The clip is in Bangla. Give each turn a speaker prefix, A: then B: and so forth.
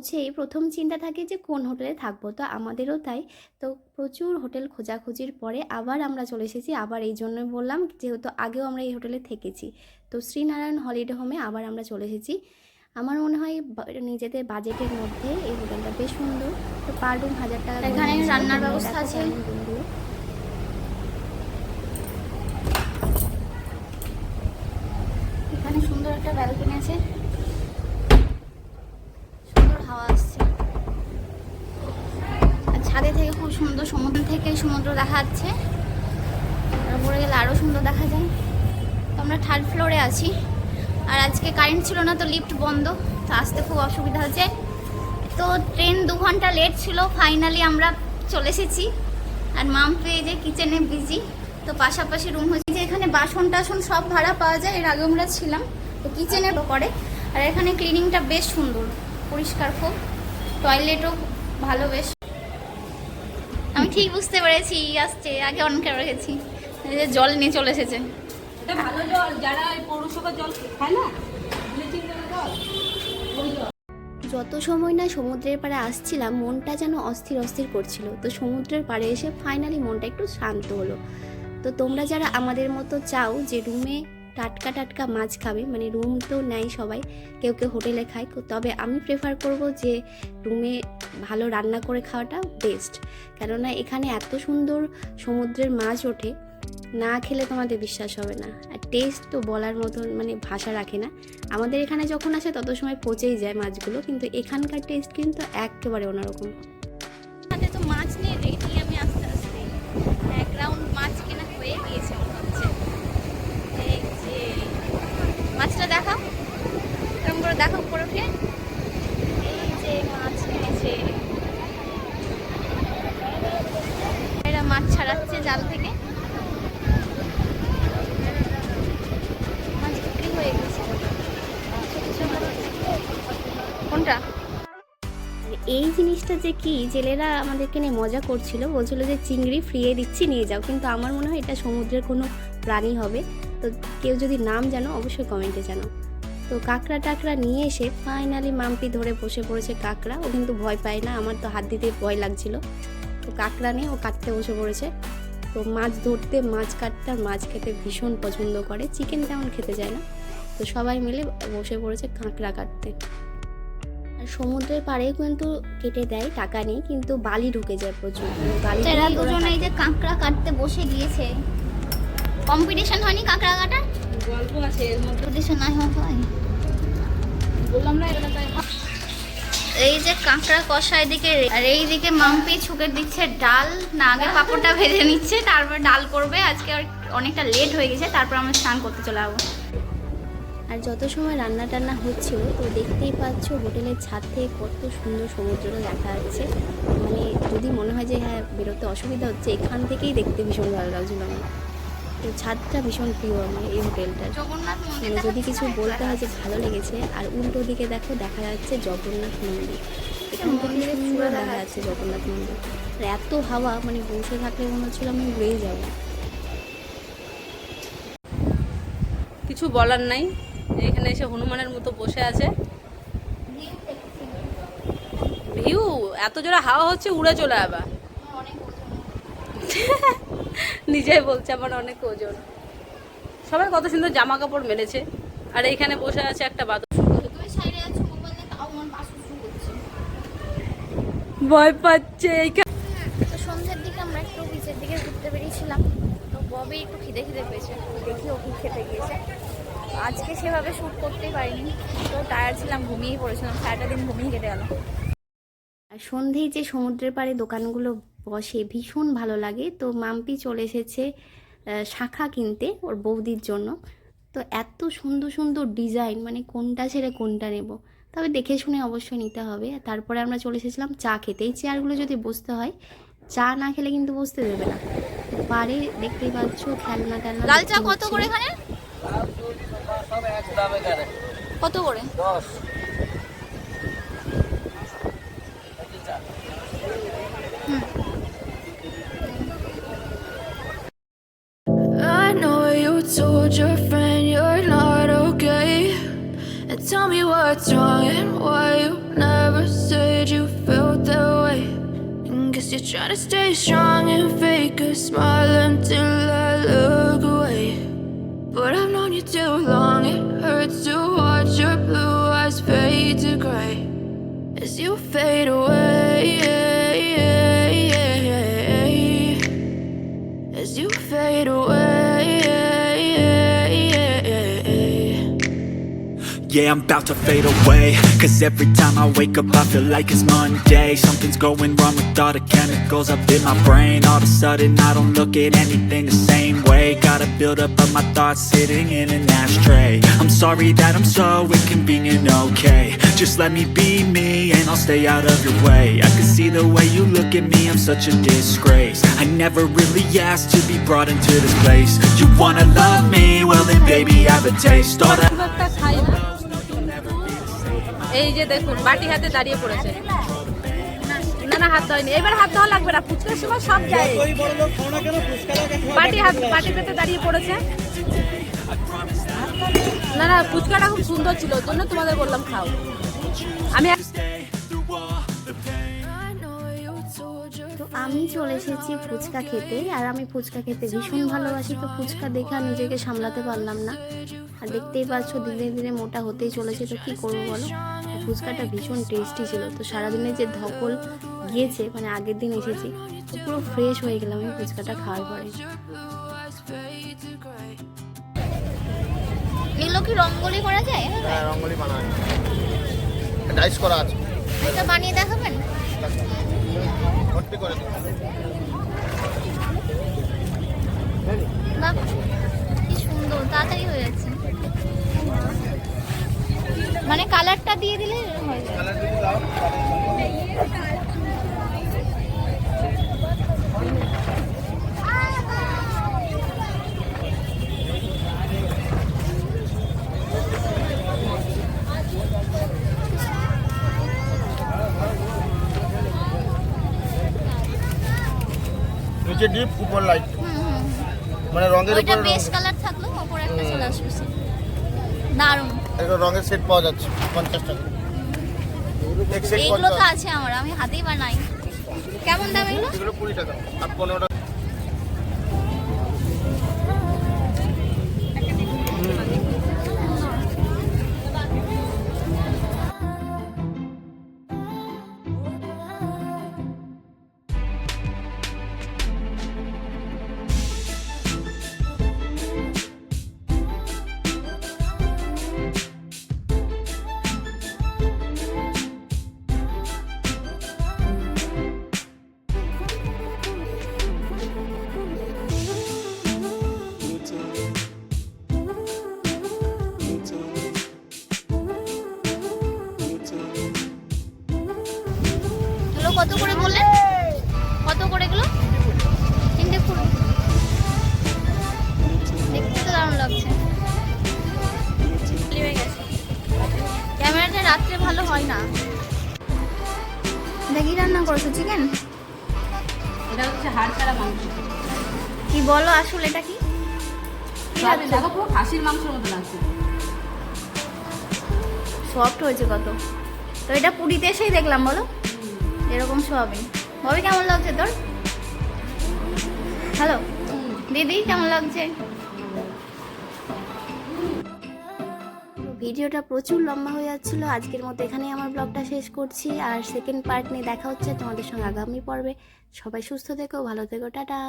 A: পৌঁছেই প্রথম চিন্তা থাকে যে কোন হোটেলে থাকবো, তো আমাদেরও তাই। তো প্রচুর হোটেল খোঁজাখুঁজির পরে আবার আমরা চলে এসেছি। আবার এই জন্যই বললাম, যেহেতু আগেও আমরা এই হোটেলে থেকেছি, তো শ্রীনারায়ণ হলিডে হোমে আবার আমরা চলে এসেছি। আমার মনে হয় নিজেদের বাজেটের মধ্যে এই হোটেলটা বেশ সুন্দর। তো পার রুম 1000 টাকা।
B: এখানে রান্নার ব্যবস্থা আছে। এখানে সুন্দর একটা ব্যালকনি আছে, সুন্দর হাওয়া আসছে। আর ছাদে থেকে খুব সুন্দর, সমুদ্র থেকে সমুদ্র দেখা যাচ্ছে। তারপরে গেলে আরও সুন্দর দেখা যায়। তো আমরা 3rd ফ্লোরে আছি। আর আজকে কারেন্ট ছিল না, তো লিফট বন্ধ, তো আসতে খুব অসুবিধা হচ্ছে। তো ট্রেন 2 ঘন্টা লেট ছিল, ফাইনালি আমরা চলে এসেছি। আর মাম্পি যে কিচেনে বিজি, তো পাশাপাশি রুম হয়েছে। যে এখানে বাসন টাসন সব ভাড়া পাওয়া যায়, এর আগে আমরা ছিলাম। তো কিচেনে করে। আর এখানে ক্লিনিংটা বেশ সুন্দর, পরিষ্কার খুব, টয়লেটও ভালো বেশ। আমি ঠিক বুঝতে পেরেছি আসছে, আগে অন করে রেখেছি। জল নিয়ে চলে এসেছে।
C: এটা ভালো জল, যারা পৌরসভার জল খায় না, ব্লিচিং জল।
A: যত সময় না সমুদ্রের পাড়ে আসছিলাম, মনটা যেন অস্থির অস্থির করছিল। তো সমুদ্রের পাড়ে এসে ফাইনালি মনটা একটু শান্ত হলো। তো তোমরা যারা আমাদের মতো চাও যে রুমে টাটকা টাটকা মাছ খাবে, মানে রুম তো নেয় সবাই, কেউ কেউ হোটেলে খায়, তবে আমি প্রেফার করব যে রুমে ভালো রান্না করে খাওয়াটা বেস্ট। কেননা এখানে এত সুন্দর সমুদ্রের মাছ ওঠে, না খেলে তোমাদের বিশ্বাস হবে না। আর টেস্ট তো বলার মতন, মানে ভাষা রাখে না। আমাদের এখানে যখন আসে তত সময় পচেই যায় মাছগুলো, কিন্তু এখানকার টেস্ট কিন্তু একেবারে অন্যরকম।
B: হাতে তো মাছ নিয়ে রেডি আমি আস্তে আস্তে। 1 রাউন্ড মাছ কেনা হয়ে গিয়েছে মনে হচ্ছে। এই যে মাছটা দেখাও, এরকম করে দেখাও উপরে উঠে। এই যে মাছ এনেছে, এরা মাছ ছাড়াচ্ছে জাল থেকে। মাছ বিক্রি হয়ে গেছে। কোনটা?
A: এই জিনিসটা যে কি, জেলেরা আমাদেরকে নিয়ে মজা করছিল, বলছিল যে চিংড়ি ফ্রিয়ে দিচ্ছি নিয়ে যাও, কিন্তু আমার মনে হয় এটা সমুদ্রের কোনো প্রাণী হবে। তো কেউ যদি নাম জানো অবশ্যই কমেন্টে জানো। তো কাঁকড়া টাকড়া নিয়ে এসে ফাইনালি মাম্পি ধরে বসে পড়েছে কাঁকড়া। ও কিন্তু ভয় পায় না, আমার তো হাত দিতে ভয় লাগছিল। তো কাঁকড়া নিয়ে ও কাটতে বসে পড়েছে। তো মাছ ধরতে, মাছ কাটতে আর মাছ খেতে ভীষণ পছন্দ করে, চিকেন তেমন খেতে যায় না। তো সবাই মিলে বসে পড়েছে কাঁকড়া কাটতে। আর সমুদ্রের পাড়েও কিন্তু কেটে দেয়, টাকা নেই, কিন্তু বালি ঢুকে যায় প্রচুর। বালি
B: এরা দুজনে এই যে কাঁকড়া কাটতে বসে গিয়েছে। কম্পিটিশন হয়নি কাঁকড়া কাটার?
C: গল্প আছে এর মধ্যে,
B: কম্পিটিশন নাই হয়।
C: বললাম না এগুলো তাই।
B: এই যে কাঁকড়া কষা এদিকে, আর এইদিকে মাম্পি ছুকে দিচ্ছে ডাল। না, আগে পাঁপড়টা ভেজে নিচ্ছে, তারপর ডাল করবে। আজকে অনেকটা লেট হয়ে গেছে, তারপর আমরা স্নান করতে চলে যাবো।
A: আর যত সময় রান্না টান্না হচ্ছিল, তো দেখতেই পাচ্ছ হোটেলের ছাদ থেকে কত সুন্দর সমুদ্রটা দেখা যাচ্ছে। মানে যদি মনে হয় যে হ্যাঁ বেরোতে অসুবিধা হচ্ছে, এখান থেকেই দেখতে ভীষণ ভালো লাগছিল আমার। তো ছাদটা ভীষণ প্রিয় আমার এই হোটেলটার।
B: জগন্নাথ মন্দির
A: মানে যদি কিছু বলতে হয় যে ভালো লেগেছে। আর উল্টো দিকে দেখো, দেখা যাচ্ছে জগন্নাথ মন্দির। এখান থেকে সুন্দর দেখা যাচ্ছে জগন্নাথ মন্দির। আর এত হাওয়া, মানে বসে থাকলে মনে হচ্ছিল আমি উড়েই যাবো।
C: কিছু বলার নাই, এখানে এসে হনুমানের মতো বসে আছে। ভিউ এত জোরে হাওয়া হচ্ছে, উড়ে চলে আবার। নিজেই বলছে আমার অনেক ওজন। সবাই কত সুন্দর জামা কাপড় মেলেছে। আর এইখানে বসে আছে একটা বাদর, ভয় পাচ্ছে।
B: তো সন্ধ্যের দিকে আমরা একটু বিচের দিকে ঘুরতে বেরিয়েছিলাম। তো ববি একটু খিদে খিদে পেয়েছে, দেখি ও কি খেতে গিয়েছে। আজকে সেভাবে শ্যুট করতেই পারিনি, তো টায়ার্ড ছিলাম, ঘুমিয়েই পড়েছিলাম। সারাটা দিন ঘুমিয়ে কেটে গেল।
A: আর সন্ধেয় যে সমুদ্রের পাড়ে দোকানগুলো বসে ভীষণ ভালো লাগে। তো মাম্পি চলে এসেছে শাঁখা কিনতে ওর বৌদির জন্য। তো এত সুন্দর সুন্দর ডিজাইন, মানে কোনটা ছেড়ে কোনটা নেব, তবে দেখে শুনে অবশ্যই নিতে হবে। তারপরে আমরা চলে এসেছিলাম চা খেতে। এই চেয়ারগুলো যদি বসতে হয়, চা না খেলে কিন্তু বসতে দেবে না। পাড়ে দেখতেই পাচ্ছ খেলনা টেলনা।
B: লাল চা কত করে এখানে? কত করে?
D: 10।
E: I know you told your friend you're not okay, and tell me what's wrong and why you never say guess you're trying to stay strong and fake a smile until I look away. But I've known you too long, it hurts to watch your blue eyes fade to gray as you fade away, as you fade away.
D: Yeah, I'm about to fade away, 'cause every time I wake up I feel like it's Monday. Something's going wrong with all the chemicals up in my brain. All of a sudden I don't look at anything the same way. Gotta build up of my thoughts sitting in an ashtray. I'm sorry that I'm so inconvenient, okay. Just let me be me and I'll stay out of your way. I can see the way you look at me, I'm such a disgrace. I never really asked to be brought into this place. You wanna love me? Well then baby have a taste. All that
C: খুব একটা খাই না। এই যে দেখুন বাটি হাতে দাঁড়িয়ে পড়েছে। না না হাত ধোয়নি, এবার হাত ধোয়া লাগবে না, ফুচকার সময় সব যায়। বাটি পেতে দাঁড়িয়ে পড়েছে। না না ফুচকাটা খুব সুন্দর ছিল, ওর জন্য তোমাদের বললাম খাও। আমি
E: I know you told your
A: তো আমি চলে এসেছি ফুচকা খেতে, আর আমি ফুচকা খেতে ভীষণ ভালোবাসি। তো ফুচকা দেখে আর নিজেকে সামলাতে পারলাম না, আর দেখতেই পাচ্ছ ধীরে ধীরে মোটা হতেই চলেছে। তো কী করবো বলো, ফুচকাটা ভীষণ টেস্টি ছিল। তো সারাদিনের যে ধকল গিয়েছে, মানে আগের দিন এসেছি, তো পুরো ফ্রেশ হয়ে গেলাম আমি ফুচকাটা খাওয়ার পরে।
E: eyes fade to gray.
B: এগুলো কি রঙ্গোলি করা যায়?
F: হ্যাঁ রঙ্গোলি বানানো ডাইস করা আছে,
B: এটা বানিয়ে দেখাবেন?
F: ভর্তি করে দিন।
B: বাহ কি সুন্দর, তাড়াতাড়ি হয়ে যাচ্ছে। মানে কালারটা দিয়ে দিলে হয়ে যাবে।
F: কালার যদি দাও নিচে ডিপ উপর লাইট, মানে রঙের
B: ওইটা
F: উপর
B: বেস কালার থাকলো, ওপরে একটা চলে আসবে। দারুণ।
F: একটা রঙের সেট পাওয়া যাচ্ছে 50 টাকা। এক সেট
B: এগুলো তো
F: 50,
B: আছে আমার, আমি হাতেই বানাই। কেমন দাম এগুলো?
F: এগুলো 20 টাকা আর 15 টাকা।
B: এগুলো কত করে বললেন? কত করে এগুলো? তিনটে পুরো। দেখতে তো দারুণ লাগছে। ক্যামেরাটা রাত্রে ভালো হয় না। দেখি রান্না করেছো চিকেন?
C: এটা হচ্ছে হাড় ছাড়া মাংস।
B: কি বলো আসলে এটা কি?
C: দেখো পুরো খাসির মাংসের মতো লাগছে।
B: সফট হয়েছে কত। তো এটা পুরীতে এসেই দেখলাম, বলো এরকম সোয়াবিন। ভাবি কেমন লাগছে তোর? হ্যালো দিদি কেমন লাগছে?
A: ভিডিওটা প্রচুর লম্বা হয়ে যাচ্ছিলো, আজকের মতো এখানেই আমার ব্লগটা শেষ করছি। আর সেকেন্ড পার্ট নিয়ে দেখা হচ্ছে তোমাদের সঙ্গে আগামী পর্বে। সবাই সুস্থ থেকো, ভালো থেকো, টাটা।